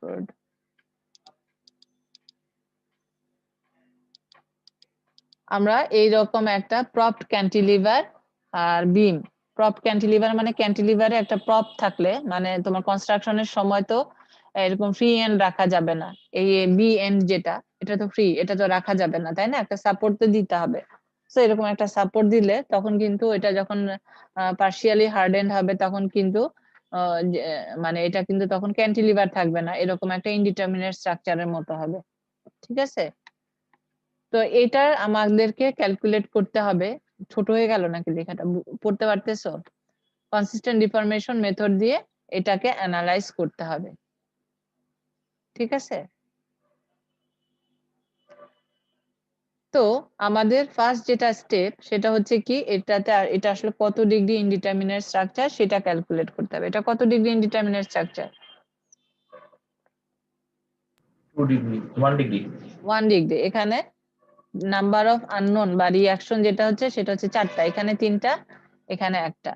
scaffold. আমরা এই রকম একটা প্রপড ক্যান্টিলিভার আর বিম, প্রপড ক্যান্টিলিভার মানে ক্যান্টিলিভারে একটা প্রপ থাকলে মানে তোমার কনস্ট্রাকশনের সময় তো এরকম ফ্রি এন্ড রাখা যাবে না, এই বি এন্ড যেটা এটা তো ফ্রি, এটা তো রাখা যাবে না, তাই না? একটা সাপোর্ট তো দিতে হবে। তো এরকম একটা সাপোর্ট দিলে তখন কিন্তু এটা যখন পার্শিয়ালি হার্ডেন্ড হবে তখন কিন্তু মানে এটা কিন্তু তখন ক্যান্টিলিভার থাকবে না, এরকম একটা ইনডিটারমিনেট স্ট্রাকচারের মতো হবে। ঠিক আছে, তো এটা আমাদেরকে ক্যালকুলেট করতে হবে। ছোট হয়ে গেল নাকি লেখাটা, পড়তে পারতেছো? কনসিস্টেন্ট ডিফরমেশন মেথড দিয়ে এটাকে অ্যানালাইজ করতে হবে। ঠিক আছে, তো আমাদের ফার্স্ট যেটা স্টেপ সেটা হচ্ছে কি, এটাতে এটা আসলে কত ডিগ্রি ইনডিটারমিনেট স্ট্রাকচার সেটা ক্যালকুলেট করতে হবে। এটা কত degree indeterminate structure? 2 degree 1 degree 1 degree. এখানে নাম্বার অফ আননোন বা রিঅ্যাকশন যেটা হচ্ছে সেটা হচ্ছে 4টা, এখানে 3টা, এখানে 1টা।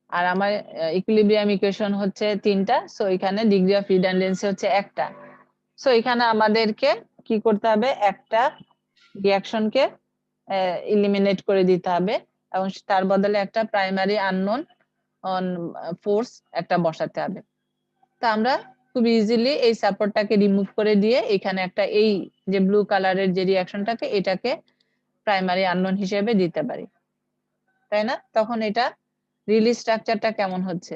আর আমার ইকুইলিব্রিয়াম ইকুয়েশন হচ্ছে 3টা, সো এখানে ডিগ্রি অফ রিডান্ডেন্সি হচ্ছে 1টা। সো এখানে আমাদেরকে কি করতে হবে, একটা রিঅ্যাকশনকে ইলিমিনেট করে দিতে হবে এবং তার বদলে একটা প্রাইমারি আননোন অন ফোর্স একটা বসাতে হবে। তো আমরা খুব ইজিলি এই সাপোর্টটাকে রিমুভ করে দিয়ে এখানে একটা এই যে ব্লু কালারের যে রিঅ্যাকশনটাকে এটাকে প্রাইমারি আননোন হিসেবে দিতে পারি, তাই না? তখন এটা রিলিজ স্ট্রাকচারটা কেমন হচ্ছে?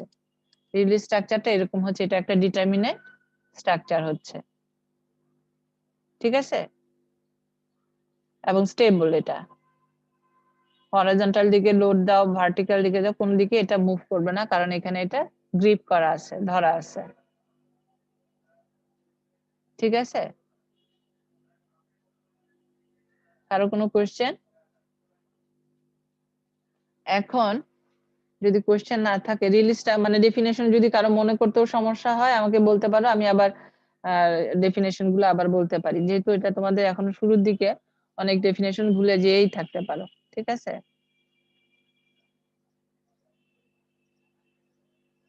রিলিজ স্ট্রাকচারটা এরকম হচ্ছে, এটা একটা ডিটারমিনেট স্ট্রাকচার হচ্ছে। ঠিক আছে, এবং স্টেবল। এটা হরাইজন্টাল দিকে লোড দাও, ভার্টিক্যাল দিকে দাও, কোন দিকে এটা মুভ করবে না, কারণ এখানে এটা গ্রিপ করা আছে, ধরা আছে। ঠিক আছে, কারো কোনো কোয়েশ্চেন? এখন যদি কোয়েশ্চেন না থাকে, রিলিজটা মানে ডেফিনেশন যদি কারো মনে করতেও সমস্যা হয় আমাকে বলতে পারো, আমি আবার ডেফিনেশন গুলো আবার বলতে পারি, যেহেতু এটা তোমাদের এখনো শুরুর দিকে, অনেক ডেফিনেশন ভুলে যেয়েই থাকতে পারো। ঠিক আছে,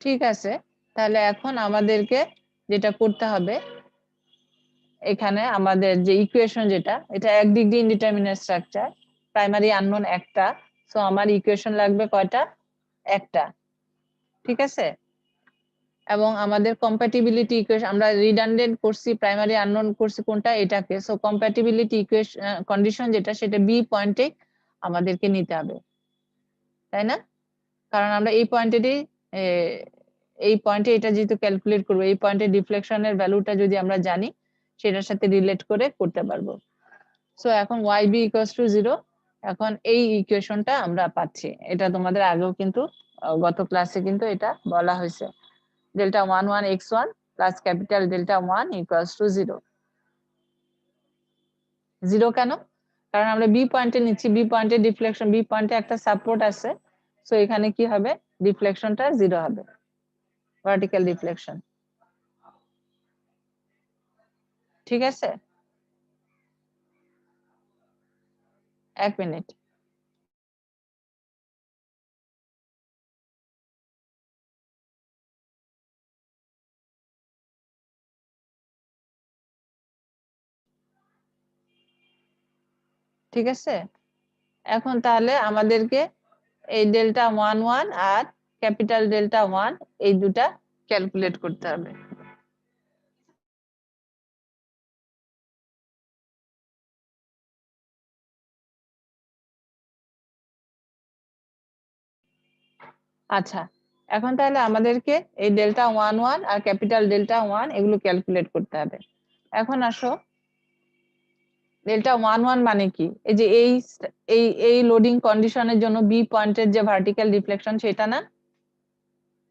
ঠিক আছে, তাহলে এখন আমাদেরকে যেটা করতে হবে, এখানে আমাদের যে ইকুয়েশন যেটা, এটা 1 degree indeterminate structure, primary unknown একটা, সো আমার ইকুয়েশন লাগবে কয়টা? একটা। ঠিক আছে, এবং আমাদের কম্প্যাটিবিলিটি ইকুয়েশন, আমরা রিডান্ডেন্ট করছি, প্রাইমারি আননোন করছি কোনটা? এটাকে। সো কম্প্যাটিবিলিটি ইকুয়েশন কন্ডিশন যেটা, সেটা বি পয়েন্টে আমাদেরকে নিতে হবে, তাই না? কারণ আমরা এই পয়েন্টেরই এই পয়েন্টে এটা যেহেতু ক্যালকুলেট করবো, এই পয়েন্টে ডিফ্লেকশনের ভ্যালুটা যদি আমরা জানি সেটার সাথে রিলেট করে করতে পারবো। সো এখন yb ইকুয়ালস টু 0, এখন এই ইকুয়েশনটা আমরা পাচ্ছি। এটা তোমাদের আগেও কিন্তু গত ক্লাসে কিন্তু এটা বলা হয়েছে, delta 11 x1 plus capital delta 1 equals to 0। 0 কেন? কারণ আমরা বি পয়েন্টে নিচ্ছি, বি পয়েন্টে ডিফ্লেকশন, বি পয়েন্টে একটা সাপোর্ট আছে, সো এখানে কি হবে, ডিফ্লেকশনটা 0 হবে, ভার্টিক্যাল ডিফ্লেকশন। ঠিক আছে, 1 মিনিট। ঠিক আছে, এখন তাহলে আমাদেরকে এই ডেল্টা 11 আর ক্যাপিটাল ডেল্টা 1 এই দুটা ক্যালকুলেট করতে হবে। আচ্ছা, এখন তাহলে আমাদেরকে এই ডেল্টা 11 আর ক্যাপিটাল ডেল্টা 1 এগুলো ক্যালকুলেট করতে হবে। এখন আসো, ডেল্টা 11 মানে কি? এই যে এই লোডিং কন্ডিশনের জন্য বি পয়েন্টের যে ভার্টিক্যাল ডিফ্লেকশন সেটা না?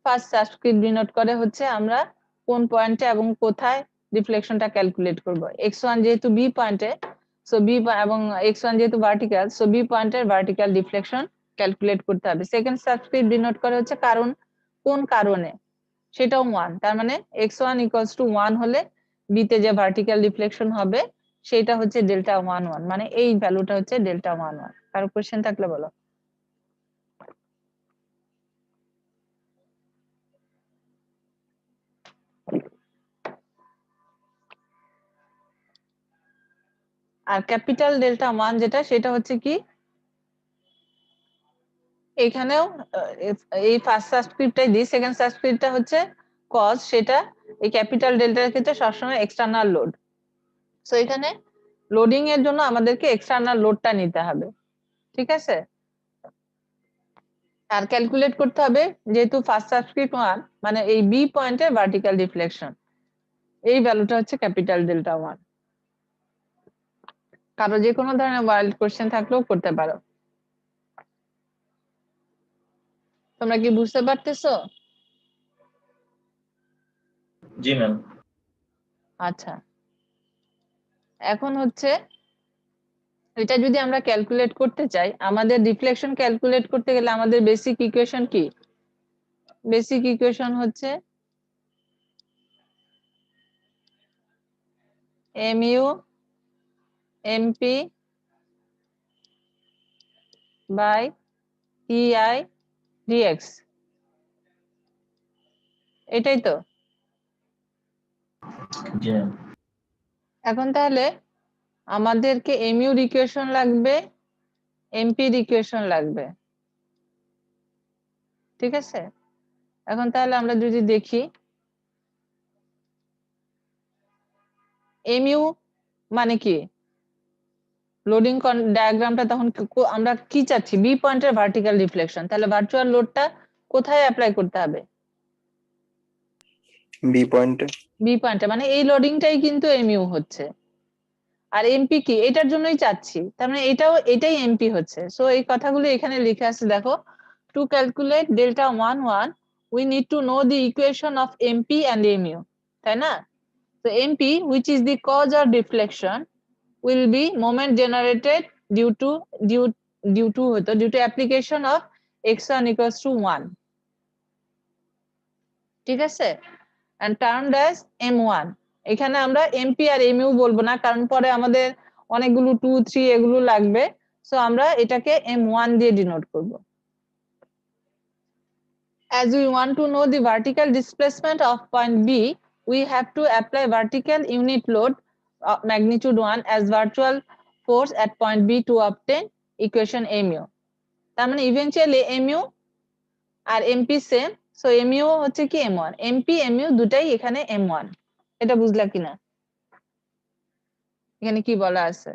ফার্স্ট সাবস্ক্রিপ্ট ডিনোট করে হচ্ছে আমরা কোন পয়েন্টে এবং কোথায় ডিফ্লেকশনটা ক্যালকুলেট করব। x1 যেহেতু বি পয়েন্টে, সো বি এবং x1 যেহেতু ভার্টিক্যাল, সো বি পয়েন্টের ভার্টিক্যাল ডিফ্লেকশন ক্যালকুলেট করতে হবে। সেকেন্ড সাবস্ক্রিপ্ট ডিনোট করে হচ্ছে কারণ, কোন কারণে, সেটাও 1, তার মানে x1 ইকুয়ালস টু 1 হলে বিতে যে ভার্টিক্যাল ডিফ্লেকশন হবে সেটা হচ্ছে ডেল্টা 11, মানে এই ভ্যালুটা হচ্ছে ডেল্টা 11। কারো কোশ্চেন থাকলে বলো। আর ক্যাপিটাল ডেল্টা 1 যেটা সেটা হচ্ছে কি এখানেও এই ফার্স্ট সাবস্ক্রিপ্টটাই দিই, সেকেন্ড সাবস্ক্রিপ্টটা হচ্ছে কজ, সেটা এই ক্যাপিটাল ডেল্টার ক্ষেত্রে সবসময় এক্সটার্নাল লোড। সো এখানে লোডিং এর জন্য আমাদেরকে এক্সটার্নাল লোডটা নিতে হবে, ঠিক আছে। আর ক্যালকুলেট করতে হবে যেহেতু ফার্স্ট সাবস্ক্রিপ্ট 1 মানে এই বি পয়েন্টের ভার্টিক্যাল ডিফ্লেকশন, এই ভ্যালুটা হচ্ছে ক্যাপিটাল ডেল্টা 1। কারো যে কোনো ধরনের ওয়াইল্ড কোশ্চেন থাকলেও করতে পারো। তোমরা কি বুঝতে পারতেছো? জি ম্যাম। আচ্ছা, এখন হচ্ছে এটা যদি আমরা ক্যালকুলেট করতে চাই, আমাদের রিফ্লেকশন ক্যালকুলেট করতে গেলে আমাদের বেসিক ইকুয়েশন কি? বেসিক ইকুয়েশন হচ্ছে mu mp by ei dx, এটাই তো। জি ম্যাম। এখন তাহলে আমাদেরকে mu এর ইকুয়েশন লাগবে, mp এর ইকুয়েশন লাগবে, ঠিক আছে। এখন তাহলে আমরা যদি দেখি mu মানে কি, লোডিং ডায়াগ্রামটা তখন আমরা কি চাচ্ছি, বি পয়েন্টের ভার্টিক্যাল রিফ্লেকশন, তাহলে ভার্চুয়াল লোডটা কোথায় অ্যাপ্লাই করতে হবে? বি পয়েন্টে। বি পয়েন্টে, মানে এই লোডিংটাই কিন্তু mu হচ্ছে। আর এমপি কি, এটার জন্যই চাচ্ছি, তার মানে এটাই এমপি হচ্ছে। সো এই কথাগুলো এখানে লিখে আছে দেখো, to calculate delta 1 we need to know the equation of MP and mu, তাই না? তো mp which is the cause of deflection will be moment generated due to application of x1 equals to 1, ঠিক আছে, and termed as m1। এখানে আমরা mp আর mu বলবো না, কারণ পরে আমাদের অনেকগুলো 2 3 এগুলো লাগবে, সো আমরা এটাকে m1 দিয়ে ডিনোট করব। As we want to know the vertical displacement of point B, we have to apply vertical unit load magnitude 1 as virtual force at point B to obtain equation mu। তার মানে eventually mu আর mp same, so mu হচ্ছে কি m1, mp mu দুটাই এখানে m1। এটা বুঝলা কিনা? এখানে কি বলা আছে?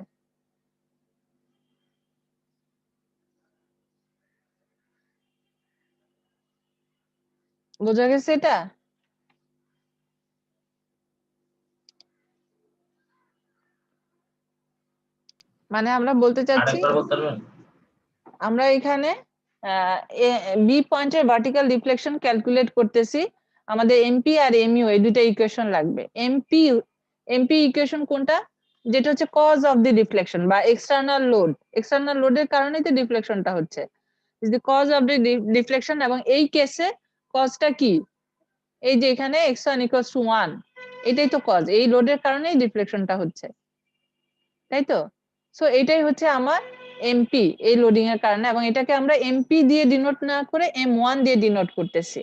বোঝা গেছে এটা? মানে আমরা বলতে চাচ্ছি আরেকবার বলতে পারবেন? আমরা এখানে বি পয়েন্টের ভার্টিক্যাল রিফ্লেকশন ক্যালকুলেট করতেছি, আমাদের এমপি আর এমইউ এই দুটো ইকুয়েশন লাগবে। এমপি ইকুয়েশন কোনটা, যেটা হচ্ছে কজ অফ দি ডিফ্লেকশন বা এক্সটার্নাল লোডের কারণেই তো ডিফ্লেকশনটা হচ্ছে, is the cause of the deflection. এবং এই কেসে কজটা কি, এই যে এখানে x1 equals to 1, এটাই তো কজ, এই লোডের কারণেই ডিফ্লেকশনটা হচ্ছে, তাই তো। সো এটাই হচ্ছে আমার এমপি, এই লোডিং এর কারণে, এবং এটাকে আমরা এমপি দিয়ে ডিনোট না করে m1 দিয়ে ডিনোট করতেছি।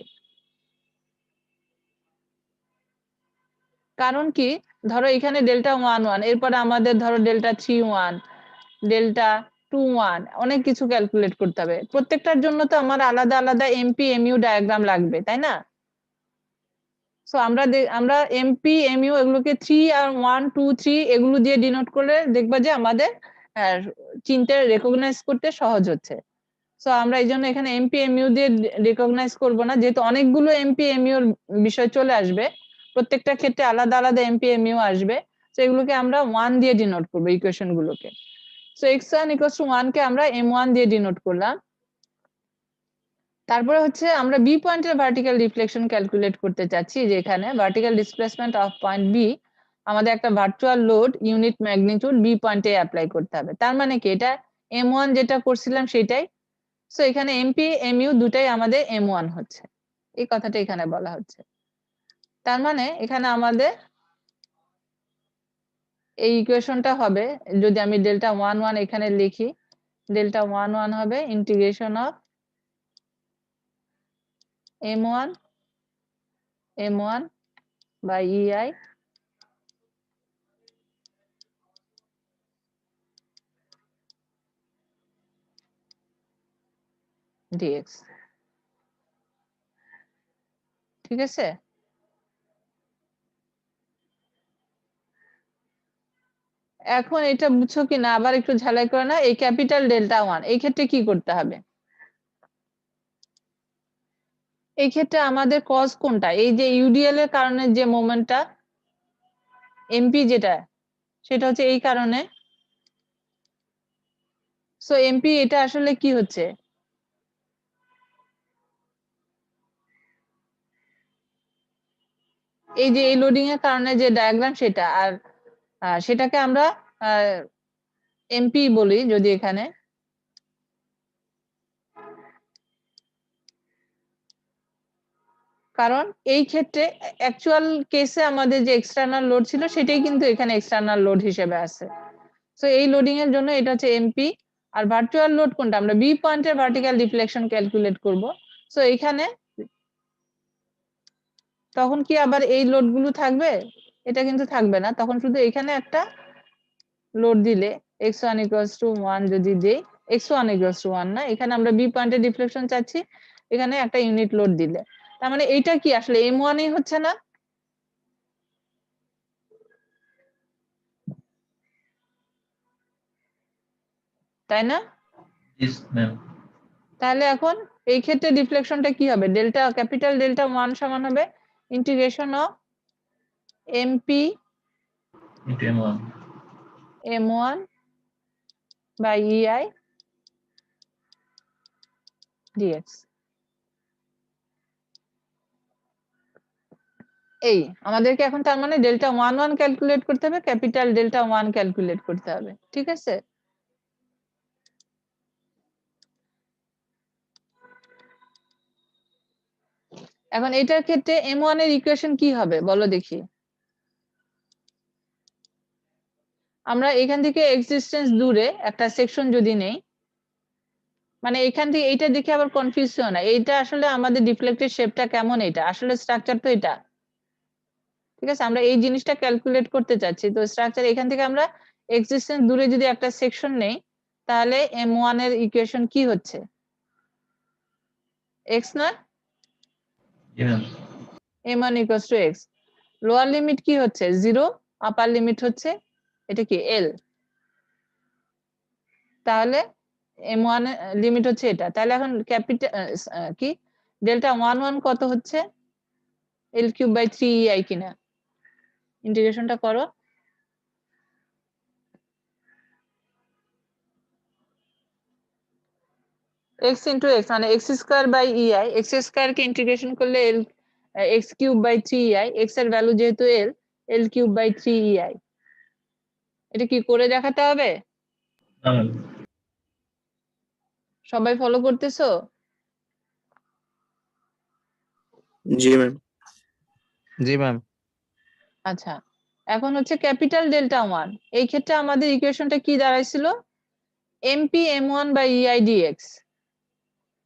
কারণ কি, ধরো এখানে ডেল্টা 1 এরপরে আমাদের ধরো ডেল্টা 3 ডেল্টা 2 অনেক কিছু ক্যালকুলেট করতে হবে, প্রত্যেকটার জন্য তো আমার আলাদা আলাদা এমপি এমইউ ডায়াগ্রাম লাগবে, তাই না? সো আমরা এমপি এমইউ এগুলোকে 3 আর 1 2 3 এগুলো দিয়ে ডিনোট করলে দেখবা যে আমাদের চিনতে রেকগনাইজ করতে সহজ হচ্ছে। সো আমরা এই জন্য এখানে এমপি এমইউ দিয়ে রেকগনাইজ করব না, যেহেতু অনেকগুলো এমপি এমইউ বিষয় চলে আসবে, প্রত্যেকটা ক্ষেত্রে আলাদা আলাদা এমপি এমইউ আসবে, তো এগুলোকে আমরা 1 দিয়ে ডিনোট করব ইকুয়েশন গুলোকে। সো x1 equals to 1 কে আমরা m1 দিয়ে ডিনোট করলাম। তারপরে হচ্ছে আমরা বি পয়েন্টের ভার্টিক্যাল রিফ্লেকশন ক্যালকুলেট করতে চাচ্ছি, যে এখানে vertical displacement of point B আমাদের একটা virtual load unit magnitude B পয়েন্টে অ্যাপ্লাই করতে হবে। তার মানে কি, এটা m1 যেটা করছিলাম সেটাই। সো এখানে এমপি এমইউ দুটাই আমাদের m1 হচ্ছে, এই কথাটা এখানে বলা হচ্ছে। তার মানে এখানে আমাদের এই ইকুয়েশনটা হবে, যদি আমি ডেল্টা 1 এখানে লিখি, ডেল্টা 1 হবে integration of m1 by ei dx। ঠিক আছে, এখন এটা বুঝছো কিনা আবার একটু ঝালাই করে না। এই ক্যাপিটাল ডেল্টা ওয়ান এই ক্ষেত্রে কি করতে হবে? এই ক্ষেত্রে আমাদের কজ কোনটা? এই যে ইউডিএল এর কারণে যে মোমেন্টটা এমপি যেটা, সেটা হচ্ছে এই কারণে। সো এমপি এটা আসলে কি হচ্ছে? এই যে এই লোডিং এর কারণে যে ডায়াগ্রাম সেটা, আর সেটাকে আমরা এমপি বলি যদি এখানে। কারণ এই ক্ষেত্রে অ্যাকচুয়াল কেসে আমাদের যে এক্সটার্নাল লোড ছিল সেটাই কিন্তু এখানে এক্সটার্নাল লোড হিসেবে আছে। সো এই লোডিং এর জন্য এটা হচ্ছে এমপি। আর ভার্চুয়াল লোড কোনটা? আমরা বি পয়েন্টের ভার্টিক্যাল ডিফ্লেকশন ক্যালকুলেট করব। সো এখানে তখন কি আবার এই লোড গুলো থাকবে? এটা কিন্তু থাকবে না, তখন শুধু এখানে একটা লোড দিলে x1 = 1 যদি দেই, x1 = 1 না, এখানে আমরা বি পয়েন্টে ডিফ্লেকশন চাচ্ছি, এখানে একটা ইউনিট লোড দিলে, তার মানে এইটা কি আসলে m1 ই হচ্ছে না? তাই না? Yes, ma'am. তাহলে এখন এই ক্ষেত্রে ডিফ্লেকশনটা কি হবে? ডেল্টা ক্যাপিটাল ডেল্টা 1 সমান হবে integration of MP Into M1. m1 by ei dx। এই আমাদেরকে এখন তার মানে ডেল্টা 1 ক্যালকুলেট করতে হবে, ক্যাপিটাল ডেল্টা 1 ক্যালকুলেট করতে হবে। ঠিক আছে, এখন এটার ক্ষেত্রে m1 এর ইকুয়েশন কি হবে বলো দেখি। আমরা এখান থেকে এক্সিস্টেন্স দূরে একটা সেকশন যদি নেই, মানে এখান থেকে এইটা দেখে আবার কনফিউজ হও না, এইটা আসলে আমাদের ডিফ্লেক্টেড শেপটা কেমন, এটা আসলে স্ট্রাকচার তো এটা। ঠিক আছে, আমরা এই জিনিসটা ক্যালকুলেট করতে চাচ্ছি, তো স্ট্রাকচার এখান থেকে আমরা এক্সিস্টেন্স দূরে যদি একটা সেকশন নেই, তাহলে m1 এর ইকুয়েশন কি হচ্ছে? x না? Yeah, ma'am. m1 = x। Lower limit কি হচ্ছে? 0, আপার লিমিট হচ্ছে এটা কি l। তাহলে m1 লিমিট হচ্ছে এটা, তাহলে এখন ক্যাপিটাল কি ডেল্টা 1 কত হচ্ছে? l³/3ei কিনা? ইন্টিগ্রেশনটা করো। x ইন্টু x মানে x² x স্কয়ার কে ইন্টিগ্রেশন করলে x³/3ei, x এর ভ্যালু যেহেতু l³/3ei। এটা কি করে দেখাতে হবে? No, ma'am. সবাই ফলো করতেছো? জি ম্যাম। জি ম্যাম। আচ্ছা, এখন হচ্ছে ক্যাপিটাল ডেল্টা 1, এই ক্ষেত্রে আমাদের ইকুয়েশনটা কি দাঁড়াইছিল? mp m1/ei dx।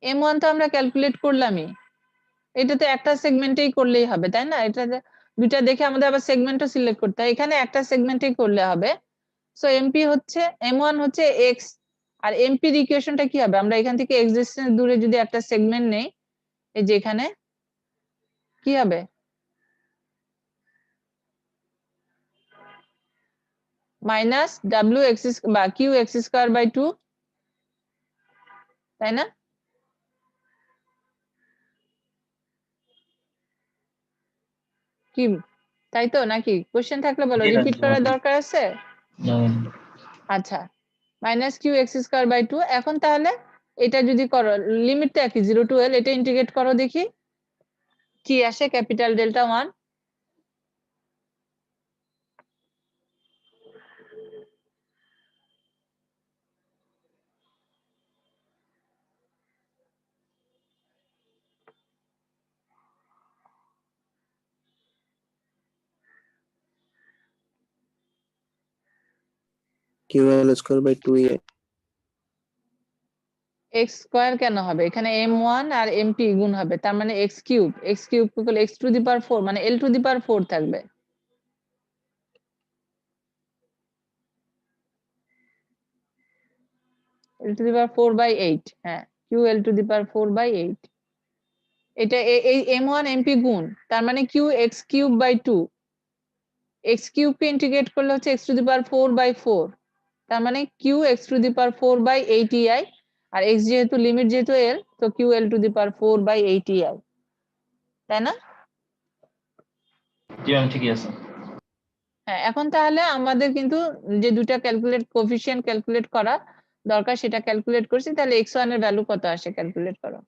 m1 তো আমরা ক্যালকুলেট করলামই, এটা তো একটা সেগমেন্টেই করলেই হবে তাই না? এটা দুইটা দেখে আমাদের আবার সেগমেন্টও সিলেক্ট করতে হয়, এখানে একটা সেগমেন্টেই করলে হবে। সো এমপি হচ্ছে m1 হচ্ছে x, আর এমপির ইকুয়েশনটা কি হবে? আমরা এখান থেকে এক্সিস্টেন্স দূরে যদি একটা সেগমেন্ট নেই, এই যে এখানে কি হবে? মাইনাস w(x) বা q(x²/2), তাই না? কি তাই তো নাকি? কোশ্চেন থাকলে বলো, জি, রিপিট জি, করার জি। দরকার আছে? No, ma'am. আচ্ছা, মাইনাস q(x²/2), এখন তাহলে এটা যদি করো, লিমিট তো একই 0 to l, এটা ইন্টিগ্রেট করো দেখি কি আসে capital delta 1। QL²/2ei। x square কেন হবে? এখানে m1 আর mp গুণ হবে, তার মানে x³ x⁴ মানে l⁴ থাকবে। l⁴/8, হ্যাঁ QL to the power 4/8 এটা এই m1 mp গুণ তার মানে q x cube by 2 x cube K integrate করলে হচ্ছে x to the power 4/4 তার মানে q x to the power 4/8 ei আর x যেহেতু লিমিট যেহেতু l তো ql to the power 4/8 ei তাই না? জি ম্যাম ঠিকই আছে। হ্যাঁ এখন তাহলে আমাদের কিন্তু যে দুটা ক্যালকুলেট কোএফিসিয়েন্ট ক্যালকুলেট করা দরকার সেটা ক্যালকুলেট করছি তাহলে x1 এর ভ্যালু কত আসে ক্যালকুলেট করো।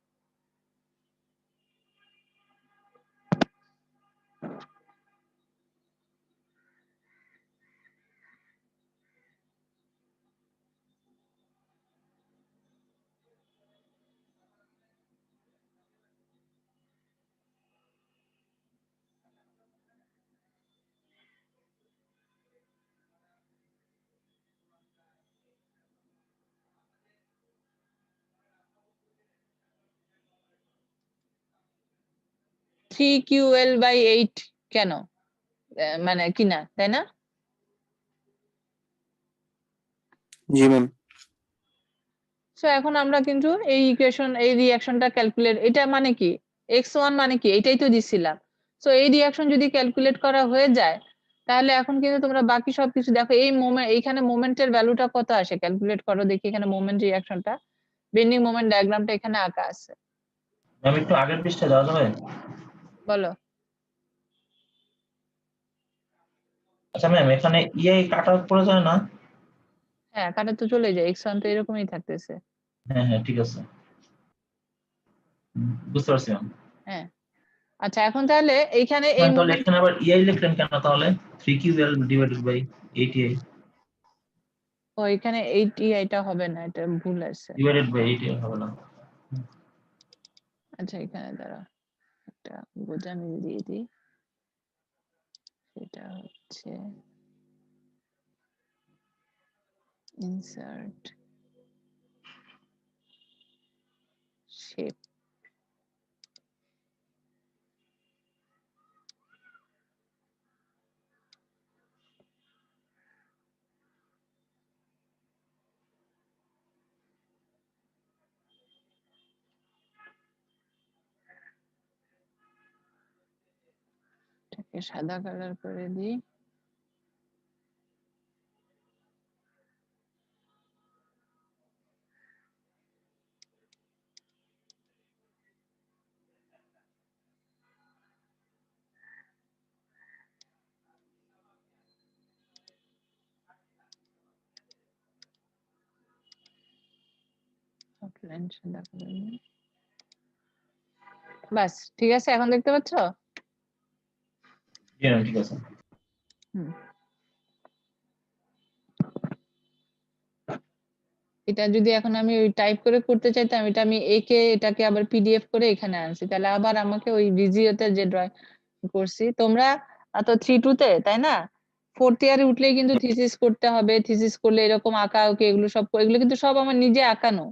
থ্রি QL/8 কেন মানে কি না তাই না? জি ম্যাম। সো এখন আমরা কিন্তু এই ইকুয়েশন এই রিঅ্যাকশনটা ক্যালকুলেট এটা মানে কি x1 মানে কি এটাই তো দিছিলাম। সো এই রিঅ্যাকশন যদি ক্যালকুলেট করা হয়ে যায় তাহলে এখন কিন্তু তোমরা বাকি সবকিছু দেখো এই মোমেন্ট এইখানে মোমেন্টের ভ্যালুটা কত আসে ক্যালকুলেট করো দেখি এখানে মোমেন্ট রিঅ্যাকশনটা বেন্ডিং মোমেন্ট ডায়াগ্রামটা এখানে আঁকা আছে ম্যাম একটু আগের পৃষ্ঠা যাওয়া যাবে? বলো। আচ্ছা ম্যাম এখানে ইআই কাট আউট করে যায় না? হ্যাঁ কাটা তো চলে যায় x1 তো এরকমই থাকতেছে। হ্যাঁ হ্যাঁ ঠিক আছে, বুঝতে পারছি ম্যাম। হ্যাঁ আচ্ছা এখন তাহলে এইখানে এই ম্যাম তাহলে মোমেন্ট এখানে আবার ইআই লিখলেন কেন তাহলে? 3QL ডিভাইডেড বাই 8EI ও এখানে 80 এটা হবে না এটা ভুল আছে। ডিভাইডেড বাই 8EI হবে না? আচ্ছা এখানে দাঁড়া একটা বোঝানি দিয়ে দিই সেটা হচ্ছে ইনসার্ট শেপ এটাকে সাদা কালার করে দিই আউটলাইন সাদা করে দিই বাস ঠিক আছে এখন দেখতে পাচ্ছ? জি ম্যাম ঠিক আছে। হুম এটা যদি এখন আমি ওই টাইপ করে করতে চাইতাম এটা আমি একে এটাকে আবার পিডিএফ করে এখানে আনছি তাহলে আবার আমাকে ওই ভিজিওতে যে ড্রয়িং করছি তোমরা তো 3-2 তে তাই না 4th ইয়ারে উঠলেই কিন্তু থিসিস করতে হবে থিসিস করলে এরকম আঁকা ওকে এগুলো সব এগুলো কিন্তু সব আমার নিজে আঁকানো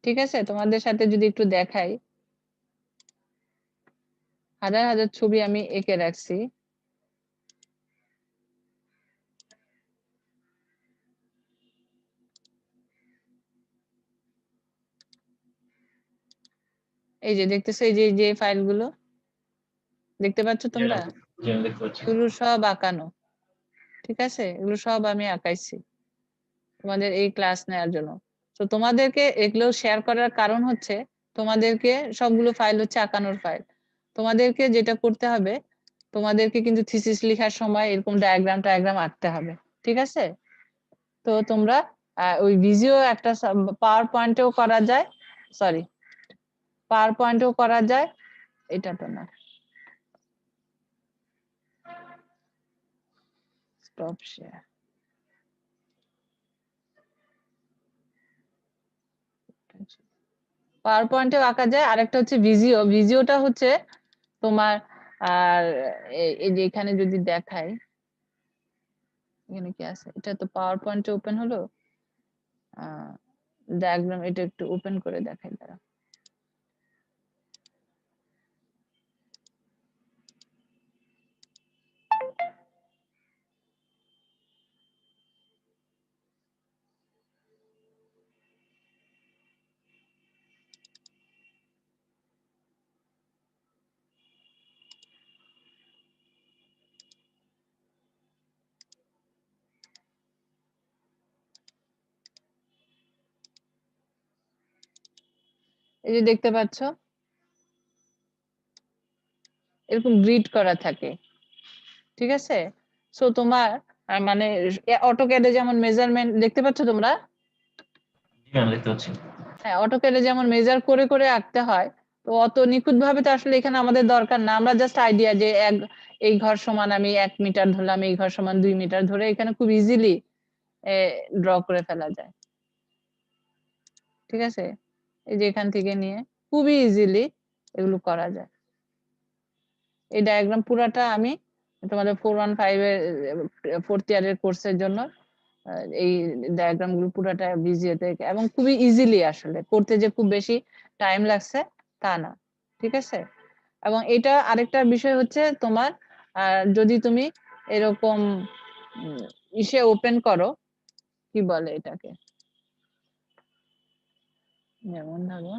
ঠিক আছে তোমাদের সাথে যদি একটু দেখাই হাজার হাজার ছবি আমি এঁকে রাখছি এই যে দেখতেছো এই যে ফাইলগুলো দেখতে পাচ্ছ তোমরা জি ম্যাম দেখতে পাচ্ছি। এগুলো সব আঁকানো ঠিক আছে এগুলো সব আমি আঁকাইছি তোমাদের এই ক্লাস নেওয়ার জন্য তো তোমাদেরকে এগুলো শেয়ার করার কারণ হচ্ছে তোমাদেরকে সবগুলো ফাইল হচ্ছে আঁকানোর ফাইল তোমাদেরকে যেটা করতে হবে তোমাদেরকে কিন্তু থিসিস লেখার সময় এরকম ডায়াগ্রাম আঁকতে হবে ঠিক আছে তো তোমরা ওই ভিডিও একটা পাওয়ার পয়েন্টেও করা যায় সরি পাওয়ার পয়েন্টেও করা যায় এটা তো না স্টপ শেয়ার পাওয়ার পয়েন্টেও আঁকা যায় আরেকটা হচ্ছে ভিজিওটা হচ্ছে তোমার আর এই যে এখানে যদি দেখাই এখানে কি আছে এটা তো পাওয়ার পয়েন্টে ওপেন হলো ডায়াগ্রাম এটা একটু ওপেন করে দেখাই দাঁড়া এই যে দেখতে পাচ্ছ এরকম গ্রিড করা থাকে, ঠিক আছে। সো তোমার মানে অটোক্যাডে যেমন মেজারমেন্ট দেখতে পাচ্ছ তোমরা, জি ম্যাম দেখতে পাচ্ছি। হ্যাঁ অটোক্যাডে যেমন মেজার করে করে আঁকতে হয়, তো অত নিখুঁত ভাবে তো আসলে এখানে আমাদের দরকার না। আমরা জাস্ট আইডিয়া যে এই ঘর সমান আমি 1 মিটার ধরলাম, এই ঘর সমান 2 মিটার ধরে এখানে খুব ইজিলি ড্র করে ফেলা যায়, ঠিক আছে। এই যে এখান থেকে নিয়ে খুবই ইজিলি এগুলো করা যায়। এই ডায়াগ্রাম পুরাটা আমি তোমাদের 415 এর 4th ইয়ারের কোর্সের জন্য এই ডায়াগ্রাম গুলো পুরাটা ভিজিওতে, এবং খুবই ইজিলি আসলে করতে যে খুব বেশি টাইম লাগছে তা না, ঠিক আছে। এবং এটা আরেকটা বিষয় হচ্ছে তোমার যদি তুমি এরকম ইসে ওপেন করো, কি বলে এটাকে, যেমন ধরো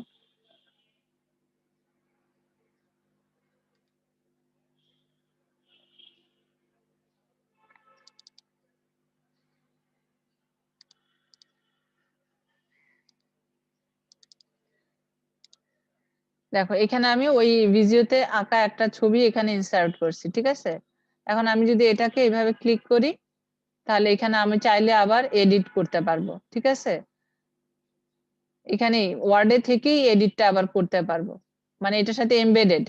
দেখো এখানে আমি ওই ভিডিওতে আঁকা একটা ছবি এখানে ইনসার্ট করছি, ঠিক আছে। এখন আমি যদি এটাকে এইভাবে ক্লিক করি তাহলে এখানে আমি চাইলে আবার এডিট করতে পারবো, ঠিক আছে। এখানে ওয়ার্ডে থেকেই এডিটটা আবার করতে পারবো, মানে এটার সাথে এমবেডেড,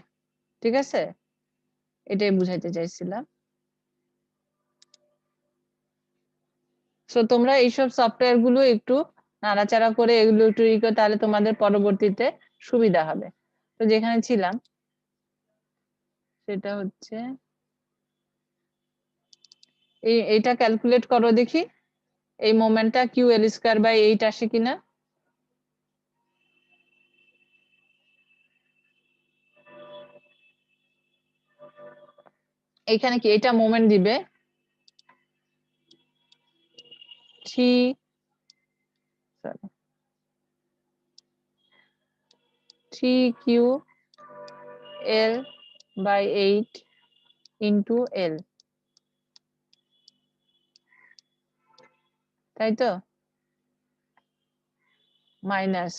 ঠিক আছে। এটাই বুঝাইতে চাইছিলাম। সো তোমরা এইসব সফটওয়্যার গুলো একটু নাড়াচাড়া করে এগুলো একটু ই করে তাহলে তোমাদের পরবর্তীতে সুবিধা হবে। তো যেখানে ছিলাম সেটা হচ্ছে এইটা ক্যালকুলেট করো দেখি, এই মোমেন্টটা কিউ এল স্কয়ার বাই 8 আসে কিনা। এইখানে কি এটা মোমেন্ট দিবে 3QL/8 ইন্টু এল, তাই তো, মাইনাস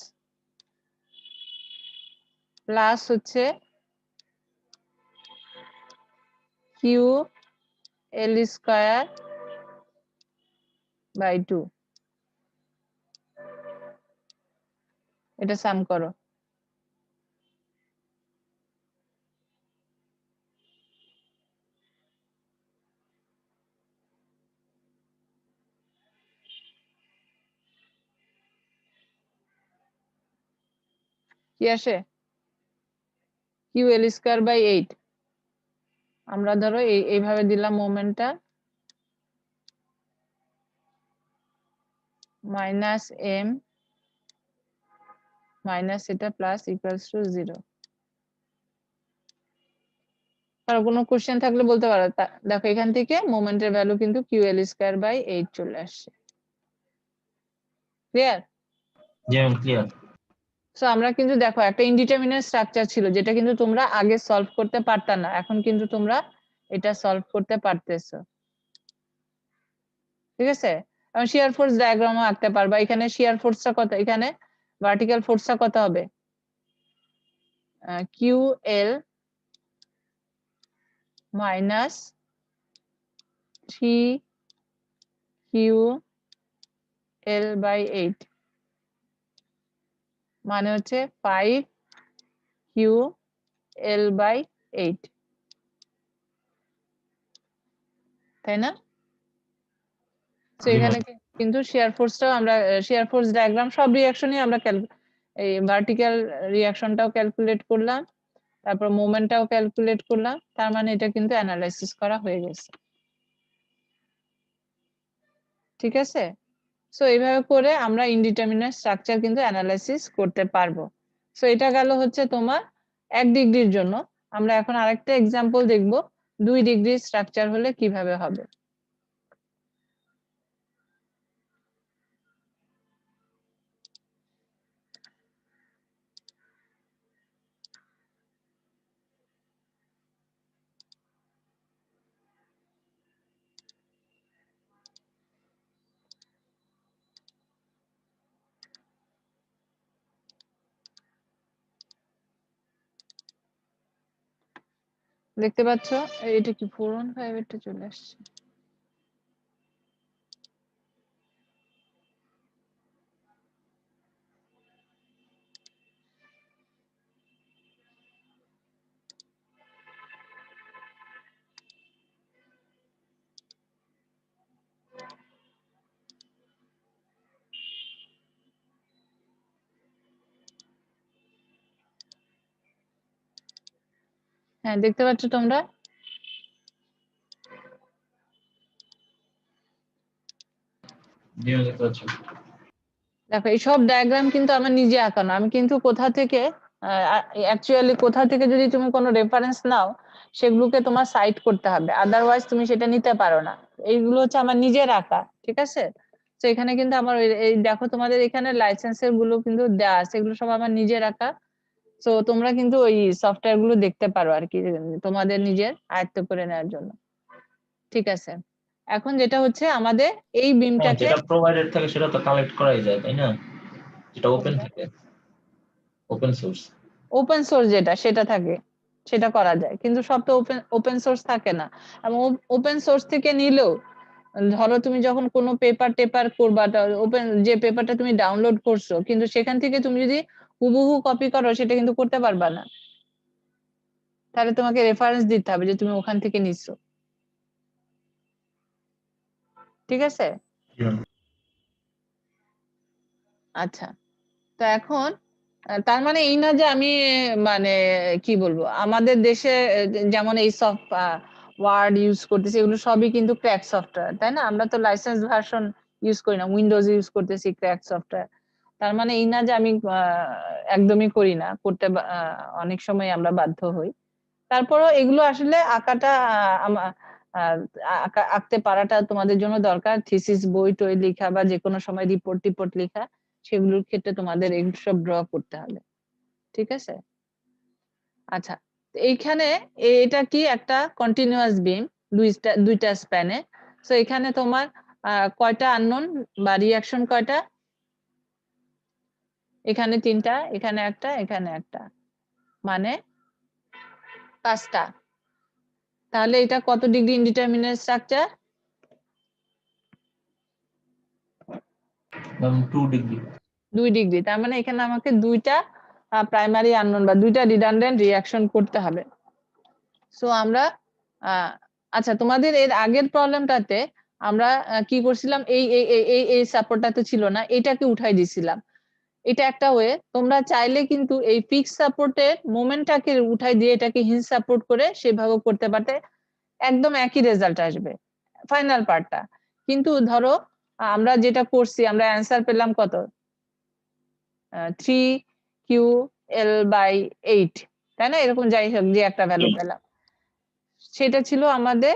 প্লাস হচ্ছে QL²/2, এটা সাম করো। কি আসে QL²/8। আমরা ধরো এইভাবে দিলাম মোমেন্টটা, মাইনাস এম মাইনাস এটা প্লাস ইকুয়ালস টু 0। কারো কোনো কোশ্চেন থাকলে বলতে পারো। দেখো এখান থেকে মোমেন্টের ভ্যালু কিন্তু QL²/8 চলে আসছে, ক্লিয়ার। জি ম্যাম ক্লিয়ার। সো আমরা কিন্তু দেখো একটা ইনডিটারমিনেট স্ট্রাকচার ছিল যেটা কিন্তু তোমরা আগে সলভ করতে পারতা না, এখন কিন্তু তোমরা এটা সলভ করতে পারতেছো, ঠিক আছে। এবং শিয়ার ফোর্স ডায়াগ্রামও আঁকতে পারবা। এখানে শিয়ার ফোর্সটা কত, এখানে ভার্টিক্যাল ফোর্সটা কত হবে, QL মাইনাস 3QL/8 মানে হচ্ছে 5QL/8, তাই না। তো জি এখানে ম্যাম। কিন্তু শেয়ার ফোর্সটাও আমরা শেয়ার ফোর্স ডায়াগ্রাম সব রিঅ্যাকশনই আমরা এই ভার্টিক্যাল রিঅ্যাকশনটাও ক্যালকুলেট করলাম, তারপর মোমেন্টটাও ক্যালকুলেট করলাম, তার মানে এটা কিন্তু অ্যানালাইসিস করা হয়ে গেছে, ঠিক আছে। সো এইভাবে করে আমরা ইনডিটারমিনেট স্ট্রাকচার কিন্তু অ্যানালাইসিস করতে পারবো। সো এটা গেল হচ্ছে তোমার 1 ডিগ্রির জন্য। আমরা এখন আরেকটা এক্সাম্পল দেখব 2 ডিগ্রি স্ট্রাকচার হলে কিভাবে হবে। দেখতে পাচ্ছ এটা কি 415 এটা চলে আসছে। হ্যাঁ দেখতে পাচ্ছ তোমরা? জি ম্যাম দেখতে পাচ্ছি। দেখো এই সব ডায়াগ্রাম কিন্তু আমার নিজে আঁকানো, আমি কিন্তু কোথা থেকে অ্যাকচুয়ালি কোথা থেকে যদি তুমি কোনো রেফারেন্স নাও সেগুলোকে তোমার সাইট করতে হবে, আদারওয়াইজ তুমি সেটা নিতে পারো না। এইগুলো হচ্ছে আমার নিজের আঁকা, ঠিক আছে? তো এখানে কিন্তু আমার এই দেখো তোমাদের এখানে লাইসেন্সের গুলো কিন্তু দেওয়া আছে, এগুলো সব আমার নিজের আঁকা। তো তোমরা কিন্তু ওই সফটওয়্যার গুলো দেখতে পারো আর কি, তোমাদের নিজের আয়ত্ত করে নেওয়ার জন্য, ঠিক আছে? এখন যেটা হচ্ছে আমাদের এই হ্যাঁ বিমটাকে যেটা প্রোভাইডেড থাকে সেটা তো কালেক্ট করাই যায় তাই না, যেটা ওপেন থাকে, ওপেন সোর্স। ওপেন সোর্স যেটা সেটা থাকে সেটা করা যায়, কিন্তু সব তো ওপেন সোর্স থাকে না। এবং ওপেন সোর্স থেকে নিলেও ধরো তুমি যখন কোনো পেপার টেপার করবা, ওপেন যে পেপারটা তুমি ডাউনলোড করছো, কিন্তু সেখান থেকে তুমি যদি হুবহু কপি করো সেটা কিন্তু করতে পারবা না, তাহলে তোমাকে রেফারেন্স দিতে হবে যে তুমি ওখান থেকে নিচ্ছো, ঠিক আছে? আচ্ছা, তো এখন তার মানে এই না যে আমি মানে কি বলবো, আমাদের দেশে যেমন এই সব ওয়ার্ড ইউজ করতেছি এগুলো সবই কিন্তু ক্র্যাক সফটওয়্যার, তাই না? আমরা তো লাইসেন্স ভার্সন ইউজ করি না, উইন্ডোজ ইউজ করতেছি ক্র্যাক সফটওয়্যার। তার মানে এই না যে আমি একদমই করি না, করতে অনেক সময় আমরা বাধ্য হই। তারপরও এগুলো আসলে আঁকাটা আঁকতে পারাটা তোমাদের জন্য দরকার, থিসিস বই টই লেখা বা যে কোনো সময় রিপোর্ট টিপোর্ট লেখা, সেগুলোর ক্ষেত্রে তোমাদের এগুলো সব ড্র করতে হবে, ঠিক আছে? আচ্ছা, এইখানে এটা কি একটা কন্টিনিউয়াস বিম, দুইটা স্প্যানে। সো এখানে তোমার কয়টা আননোন বা রিঅ্যাকশন কয়টা? এখানে 3টা, এখানে একটা, এখানে একটা, মানে 5টা। তাহলে এটা কত degree indeterminate structure? 2 degree. 2 degree. তার মানে এখানে আমাকে 2টা প্রাইমারি আননোন বা 2টা রিডান্ডেন্ট রিঅ্যাকশন করতে হবে। সো আমরা আচ্ছা, তোমাদের এর আগের প্রবলেমটাতে আমরা কি করছিলাম, এই সাপোর্টটা তো ছিল না, এটাকে উঠাই দিছিলাম। এটা একটা ওয়ে, তোমরা চাইলে কিন্তু এই ফিক্স সাপোর্টের মোমেন্টটাকে উঠাই দিয়ে এটাকে হিঞ্জ সাপোর্ট করে সেভাবে করতে পারতে, একদম একই রেজাল্ট আসবে ফাইনাল পার্টটা। কিন্তু ধরো আমরা যেটা করছি, আমরা অ্যান্সার পেলাম কত? 3QL/8, তাই না? এরকম যাই হোক যে একটা ভ্যালু পেলাম, সেটা ছিল আমাদের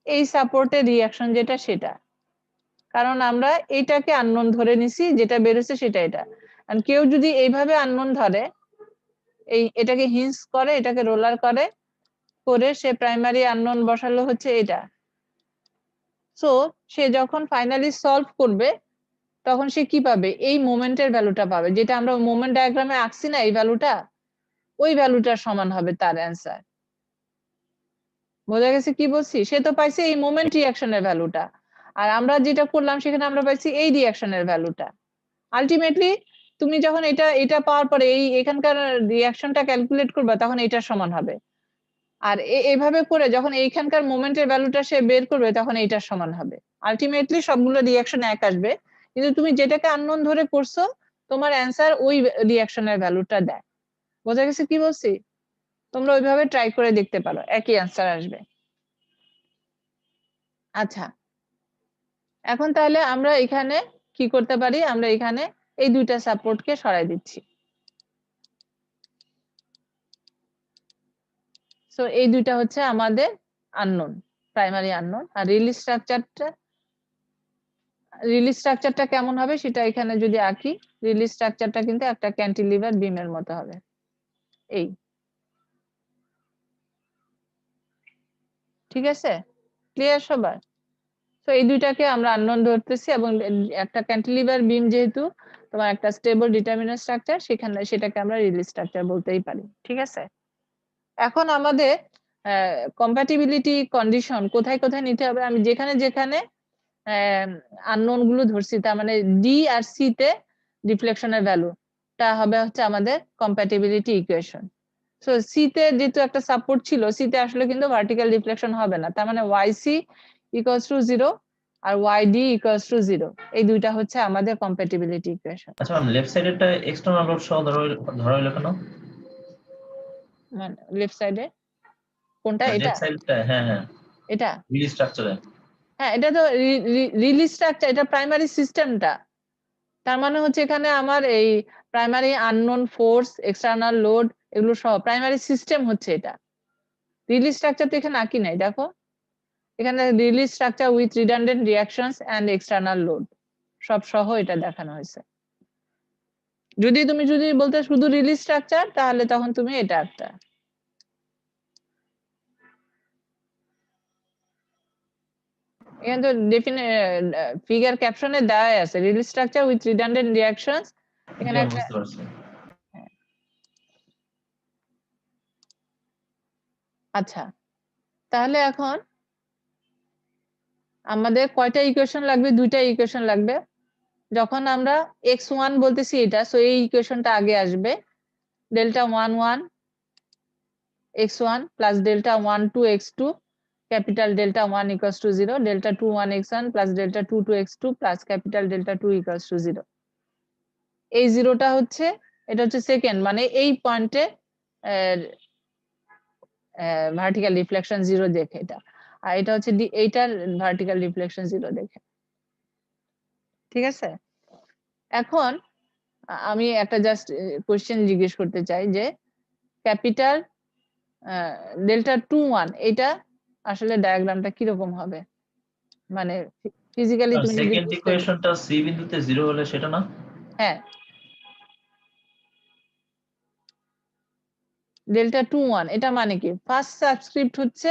এই সাপোর্টের রিঅ্যাকশন যেটা সেটা, কারণ আমরা এইটাকে আননোন ধরে নিছি, যেটা বেরোছে সেটা এটা। আর কেউ যদি এইভাবে আননোন ধরে, এটাকে হিঞ্জ করে, এটাকে রোলার করে সে প্রাইমারি আননোন বসালো হচ্ছে এটা। সো সে যখন ফাইনালি সলভ করবে তখন সে কি পাবে? এই মোমেন্টের ভ্যালুটা পাবে, যেটা আমরা মোমেন্ট ডায়াগ্রামে আঁকছি না, এই ভ্যালুটা, ওই ভ্যালুটার সমান হবে তার অ্যান্সার। বোঝা গেছে কি বলছি? সে তো পাইছে এই মোমেন্ট রিঅ্যাকশনের ভ্যালুটা, আর আমরা যেটা করলাম সেখানে আমরা পাইছি এই রিঅ্যাকশনের ভ্যালুটা। আলটিমেটলি তুমি যখন এটা পাওয়ার পরে এখানকার রিঅ্যাকশনটা ক্যালকুলেট করবে তখন এটার সমান হবে। আর এইভাবে করে যখন এইখানকার মোমেন্টের ভ্যালুটা সে বের করবে তখন এইটার সমান হবে। আলটিমেটলি সবগুলো রিঅ্যাকশন এক আসবে, কিন্তু তুমি যেটাকে আননোন ধরে করছো তোমার অ্যান্সার ওই রিঅ্যাকশনের ভ্যালুটা দেয়। বোঝা গেছে কি বলছি? তোমরা ওইভাবে ট্রাই করে দেখতে পারো, একই অ্যান্সার আসবে। আচ্ছা, এখন তাহলে আমরা এখানে কি করতে পারি, আমরা এখানে এই 2টা সাপোর্টকে সরাই দিচ্ছি। সো এই 2টা হচ্ছে আমাদের আননোন, প্রাইমারি আননোন। আর রিলিজ স্ট্রাকচারটা কেমন হবে সেটা এখানে যদি আঁকি, রিলিজ স্ট্রাকচারটা কিন্তু একটা ক্যান্টিলিভার বিমের মতো হবে, এই, ঠিক আছে? ক্লিয়ার সবার? তো এই 2টাকে আমরা আননোন ধরতেছি, এবং একটা ক্যান্টিলিভার বিম যেহেতু তোমার একটা স্টেবল ডিটারমিনেন্ট স্ট্রাকচার, সেটাকে আমরা রিলিজ স্ট্রাকচার বলতেই পারি, ঠিক আছে? এখন আমাদের কম্প্যাটিবিলিটি কন্ডিশন কোথায় কোথায় নিতে হবে, আমি যেখানে যেখানে আননোন গুলো ধরছি, তার মানে ডি আর সি তে ডিফ্লেকশনের ভ্যালুটা হবে হচ্ছে আমাদের কম্প্যাটিবিলিটি ইকুয়েশন। সো সি তে যেহেতু একটা সাপোর্ট ছিল, সি তে আসলে কিন্তু ভার্টিক্যাল ডিফ্লেকশন হবে না, তার মানে ওয়াইসি ইকুয়ালস টু 0 আর ওয়াইডি ইকুয়ালস টু 0, এই দুইটা হচ্ছে আমাদের কম্প্যাটিবিলিটি ইকুয়েশন। আচ্ছা ম্যাম, লেফট সাইডেরটা এক্সটার্নাল লোড সহ ধরা হইলো কেন? মানে লেফট সাইডে কোনটা, এটা লেফট সাইডটা, হ্যাঁ হ্যাঁ, এটা রিলিজ স্ট্রাকচারে। হ্যাঁ, এটা তো রিলিজ স্ট্রাকচার, এটা প্রাইমারি সিস্টেমটা। তার মানে হচ্ছে এখানে আমার এই primary unknown force, external load, এগুলো সহ প্রাইমারি সিস্টেম হচ্ছে এটা। রিলিজ স্ট্রাকচার তো এখানে আঁকি নাই, দেখো এখানে release structure with redundant reactions and external load সব সহ এটা দেখানো হয়েছে। যদি বলতে শুধু রিলিজ স্ট্রাকচার, তাহলে তখন তুমি এটা একটা এখানে তো ফিগার ক্যাপশনে দেওয়াই আছে release structure with redundant reactions, এখানে একটা বুঝতে পারছি। আচ্ছা, তাহলে এখন আমাদের কয়টা ইকুয়েশন লাগবে? দুইটা ইকুয়েশন লাগবে। যখন আমরা x1 বলতেছি এটা, সো এই ইকুয়েশনটা আগে আসবে, delta 11 x1 plus delta 12 x2 capital delta 1 equals to 0, delta 21 x1 plus delta 22 x2 plus capital delta 2 equals to 0। এই জিরোটা হচ্ছে, এটা হচ্ছে সেকেন্ড, মানে এই পয়েন্টে ভার্টিক্যাল রিফ্লেকশন 0 দেখে এটা, আর এটা হচ্ছে এইটার ভার্টিক্যাল রিফ্লেকশন 0 দেখে। ঠিক আছে, এখন আমি একটা জাস্ট কোশ্চেন জিজ্ঞেস করতে চাই যে ক্যাপিটাল ডেল্টা 21 এটা আসলে ডায়াগ্রামটা কিরকম হবে, মানে ফিজিক্যালি তুমি যদি সেকেন্ড ইকুয়েশনটা সি বিন্দুতে 0 হলে সেটা না? হ্যাঁ, ডেল্টা 21 এটা মানে কি, ফার্স্ট সাবস্ক্রিপ্ট হচ্ছে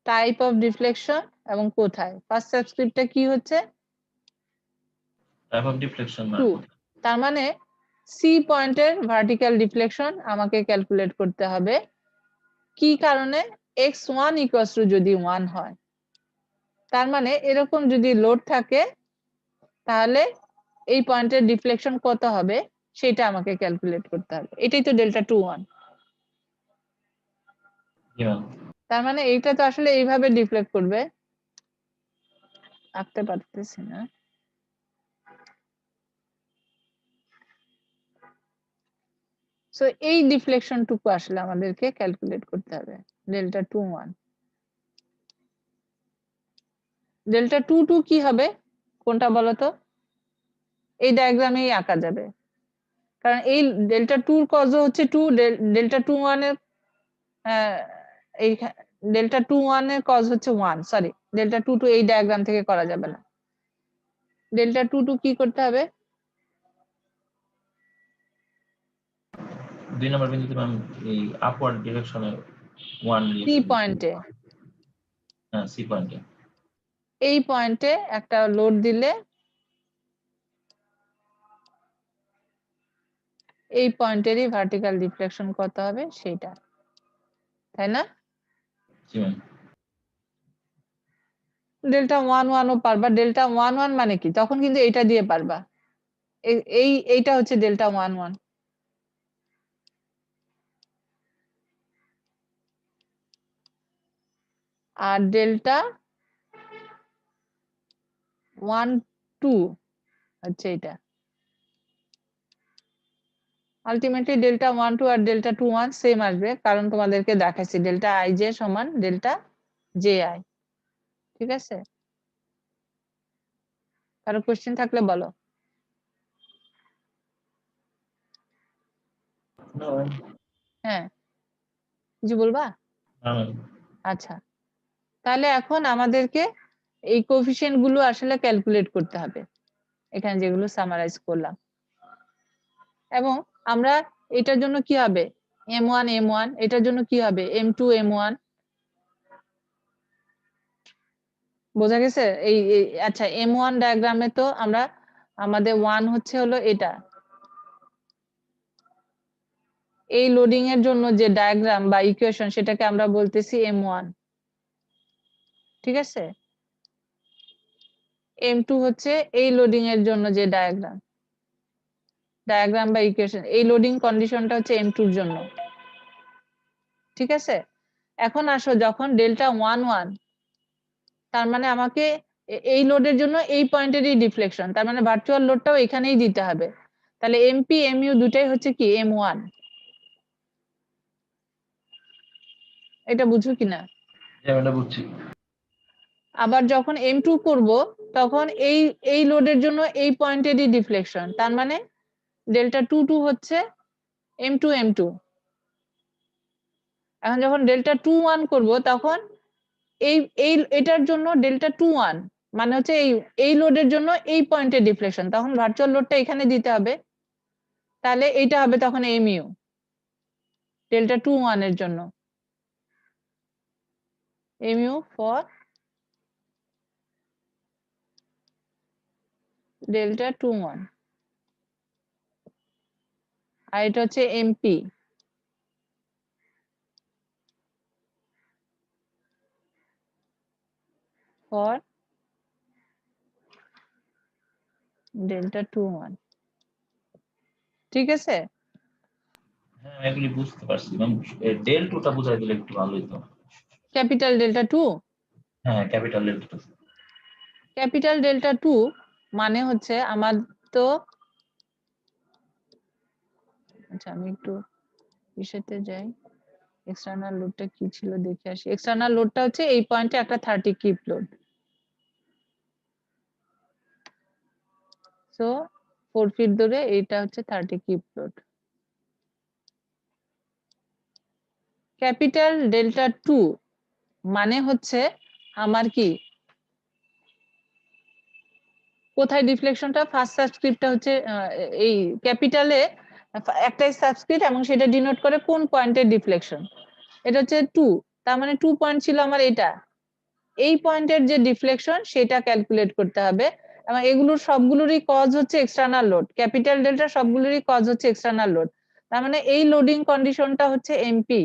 টাইপ অফ ডিফ্লেকশন এবং কোথায়, ফার্স্ট সাবস্ক্রিপ্টটা কি হচ্ছে টাইপ অফ ডিফ্লেকশন না 2, তার মানে সি পয়েন্টের ভার্টিক্যাল ডিফ্লেকশন আমাকে ক্যালকুলেট করতে হবে। কি কারণে, x1 ইকুয়ালস টু যদি 1 হয়, তার মানে এরকম যদি লোড থাকে, তাহলে এই পয়েন্টের ডিফ্লেকশন কত হবে সেটা আমাকে ক্যালকুলেট করতে হবে। এটাই তো ডেল্টা 21। জি ম্যাম। তার মানে এইটা তো আসলে এইভাবে ডিফ্লেক্ট করবে, আঁকতে পারতেছি না। সো এই ডিফ্লেকশনটুকু আসলে আমাদেরকে ক্যালকুলেট করতে হবে, ডেল্টা 21। ডেল্টা 22 কি হবে, কোনটা বলো তো? এই ডায়াগ্রামেই আঁকা যাবে, কারণ এই ডেল্টা 2 এর কজ হচ্ছে 2, ডেল্টা 21 এর এই ডেল্টা 21 এর কজ হচ্ছে 1, সরি ডেল্টা 22 এই ডায়াগ্রাম থেকে করা যাবে না। ডেল্টা 22 কি করতে হবে, 2 নম্বর বিন্দুতে ম্যাম এই আপওয়ার্ড ডিরেকশনে 1 সি পয়েন্টে, হ্যাঁ সি পয়েন্টে এই পয়েন্টে একটা লোড দিলে এই পয়েন্টেরই ভার্টিক্যাল ডিফ্লেকশন কত হবে সেটা, তাই না? জি ম্যাম। ডেল্টা 11 ও পারবা, ডেল্টা 11 মানে কি, তখন কিন্তু এটা দিয়ে পারবা, এইটা হচ্ছে ডেল্টা 11। আর ডেল্টা 12 হচ্ছে এটা। আলটিমেটলি ডেল্টা 12 আর ডেল্টা 21 সেম আসবে, কারণ তোমাদেরকে দেখাইছি ডেল্টা আইজে সমান ডেল্টা জে আই। ঠিক আছে, কারো কোশ্চেন থাকলে বলো। হ্যাঁ, কিছু বলবা? আচ্ছা, তাহলে এখন আমাদেরকে এই কোএফিসিয়েন্ট গুলো আসলে ক্যালকুলেট করতে হবে, এখানে যেগুলো সামারাইজ করলাম। এবং আমরা এটার জন্য কি হবে, m1 m1, এটার জন্য কি হবে m2 m1, বোঝা গেছে? আচ্ছা, m1 ডায়াগ্রামে তো আমরা আমাদের 1 হচ্ছে হলো এটা, এই লোডিং এর জন্য যে ডায়াগ্রাম বা ইকুয়েশন সেটাকে আমরা বলতেছি M1, ঠিক আছে? M2 হচ্ছে এই লোডিং এর জন্য যে ডায়াগ্রাম বা ইকুয়েশন, এই লোডিং কন্ডিশনটা হচ্ছে M2 এর জন্য, ঠিক আছে? এখন আসো যখন ডেল্টা 1 তার মানে আমাকে এই লোডের জন্য এই পয়েন্টেরই ডিফ্লেকশন, তার মানে ভার্চুয়াল লোডটাও এখানেই দিতে হবে। তাহলে এমপি এমইউ দুটাই হচ্ছে কি M1। এটা বুঝো কিনা? হ্যাঁ এটা বুঝছি। আবার যখন M2 করব তখন এই লোডের জন্য এই পয়েন্টেরই ডিফ্লেকশন, তার মানে ডেল্টা 2 হচ্ছে M2 এখন যখন ডেল্টা 2 করব তখন এই এই এটার জন্য ডেল্টা 2 মানে হচ্ছে এই লোডের জন্য এই পয়েন্টের ডিফ্লেকশন, তখন ভার্চুয়াল লোডটা এখানে দিতে হবে। তাহলে এইটা হবে তখন এমইউ ডেল্টা 2 এর জন্য, এমইউ ফর ডেল্টা 2 আর এটা হচ্ছে এমপি ফর ডেল্টা 2 ঠিক আছে? হ্যাঁ এগুলি বুঝতে পারছি ম্যাম। ডেল টুটা বুঝাই দিলে একটু ভালো হতো। ক্যাপিটাল ডেল্টা 2, হ্যাঁ capital del two. Capital delta 2 মানে হচ্ছে আমার তো, আচ্ছা আমি একটু ইসেতে যাই, এক্সটার্নাল লোডটা কি ছিল দেখে আসি। এক্সটার্নাল লোডটা হচ্ছে এই পয়েন্টে একটা 30 কিপ লোড, সো 4 ফিট ধরে এইটা হচ্ছে 30 কিপ লোড। ক্যাপিটাল ডেল্টা 2 মানে হচ্ছে আমার কি, কোথায় ডিফ্লেকশনটা, ফার্স্ট সাবস্ক্রিপ্টটা হচ্ছে এই ক্যাপিটালে একটাই সাবস্ক্রিপ্ট এবং সেটা ডিনোট করে কোন পয়েন্টের ডিফ্লেকশন। এটা হচ্ছে 2, তার মানে 2 পয়েন্ট ছিল আমার এটা, এই পয়েন্টের যে ডিফ্লেকশন সেটা ক্যালকুলেট করতে হবে। এবং এগুলোর সবগুলোরই কজ হচ্ছে এক্সটার্নাল লোড, ক্যাপিটাল ডেল্টা সবগুলোরই কজ হচ্ছে এক্সটার্নাল লোড, তার মানে এই লোডিং কন্ডিশনটা হচ্ছে এমপি,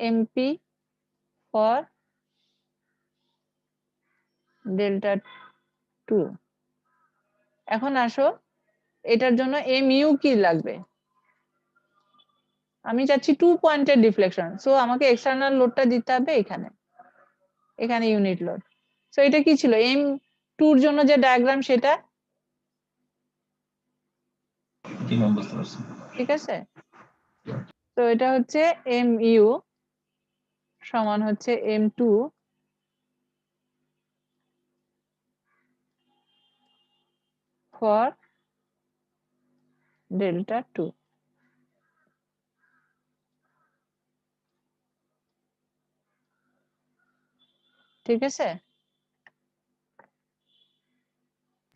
এমপি ফর ডেল্টা 2। এখন আসো এটার জন্য এমইউ কি লাগবে, আমি চাচ্ছি 2 পয়েন্টের ডিফ্লেকশন, সো আমাকে এক্সটার্নাল লোডটা দিতে হবে এখানে, এখানে ইউনিট লোড। সো এটা কি ছিল M2 এর জন্য যে ডায়াগ্রাম সেটা, জি ম্যাম বুঝতে পারছি। ঠিক আছে? তো এটা হচ্ছে এমইউ সমান হচ্ছে M2 ফর ডেল্টা 2, ঠিক আছে?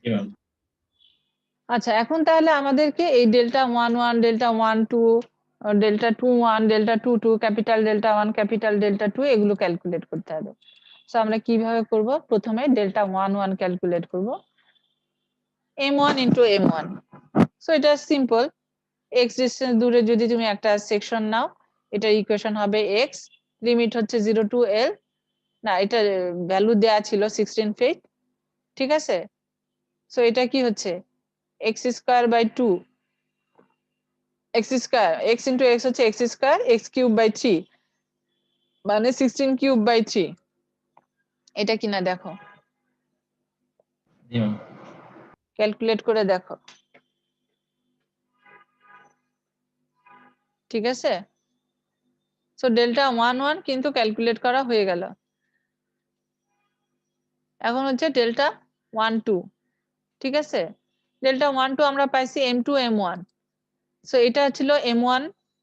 জি ম্যাম। আচ্ছা এখন তাহলে আমাদেরকে এই delta 1 delta 1 2 delta 2 delta 2 capital delta 1 capital delta 2 এগুলো ক্যালকুলেট করতে হবে। সো আমরা কিভাবে করব, প্রথমে ডেল্টা 1 ক্যালকুলেট করব, M1 ইনটু M1। সো এটা সিম্পল, এক্স ডিস্টেন্স দূরে যদি তুমি একটা সেকশন নাও, এটার ইকুয়েশন হবে এক্স, লিমিট হচ্ছে 0 টু এল, না এটা ভ্যালু দেয়া ছিল 16 ফিট, ঠিক আছে? সো এটা কি হচ্ছে x square by 2, x square x into x হচ্ছে x square, x cube by 3 মানে 16 কিউব বাই 3, এটা কিনা দেখো, জি ম্যাম। ক্যালকুলেট করে দেখো, ঠিক আছে? সো ডেল্টা 1 কিন্তু ক্যালকুলেট করা হয়ে গেল। এখন হচ্ছে ডেল্টা 1 2, ঠিক আছে? ডেল্টা 1 2 আমরা পাইছি M2 M1, সো এটা ছিল M1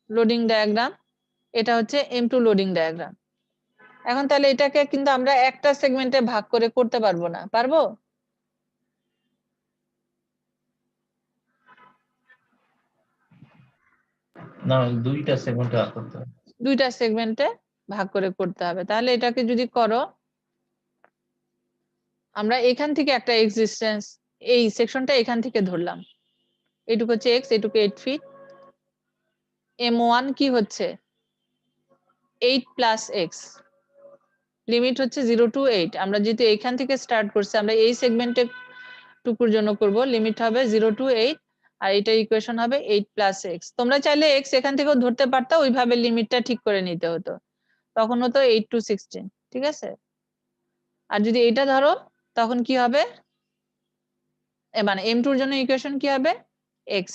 লোডিং ডায়াগ্রাম, এটা হচ্ছে M2 লোডিং ডায়াগ্রাম। এখন তাহলে এটাকে কিন্তু আমরা একটা সেগমেন্টে ভাগ করে করতে পারবো না, পারবো? না দুইটা সেগমেন্টে ভাগ করতে হবে। দুইটা সেগমেন্টে ভাগ করে করতে হবে। তাহলে এটাকে যদি করো, আমরা এখান থেকে একটা এক্সিস্টেন্স, এই সেকশনটা এখান থেকে ধরলাম, এইটুকু হচ্ছে x, এইটুকু 8 ফিট। m1 কি হচ্ছে 8 প্লাস x, লিমিট হচ্ছে 0 to 8। আমরা যেহেতু এইখান থেকে স্টার্ট করছি, আমরা এই সেগমেন্টে টুকুর জন্য করব, লিমিট হবে 0 to 8, আর এটা ইকুয়েশন হবে 8 প্লাস x। তোমরা চাইলে x এখান থেকেও ধরতে পারতা, ওইভাবে লিমিটটা ঠিক করে নিতে হতো, তখন হতো 8 to 16, ঠিক আছে। আর যদি এটা ধরো তখন কি হবে, মানে m2 এর জন্য ইকুয়েশন কি হবে x।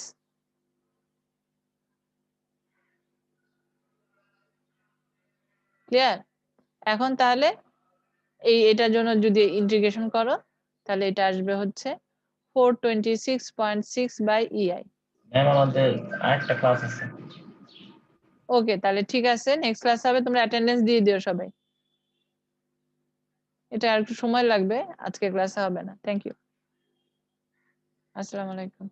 ক্লিয়ার? এখন তাহলে এটার জন্য যদি ইন্টিগ্রেশন করো তাহলে এটা আসবে হচ্ছে 426.6 বাই EI। ম্যাম আমাদের আরেকটা ক্লাস আছে। ওকে, তাহলে ঠিক আছে, নেক্সট ক্লাস হবে, তোমরা অ্যাটেন্ডেন্স দিয়ে দিও সবাই। এটা আর একটু সময় লাগবে, আজকে ক্লাসে হবে না। থ্যাংক ইউ, আসসালামু আলাইকুম।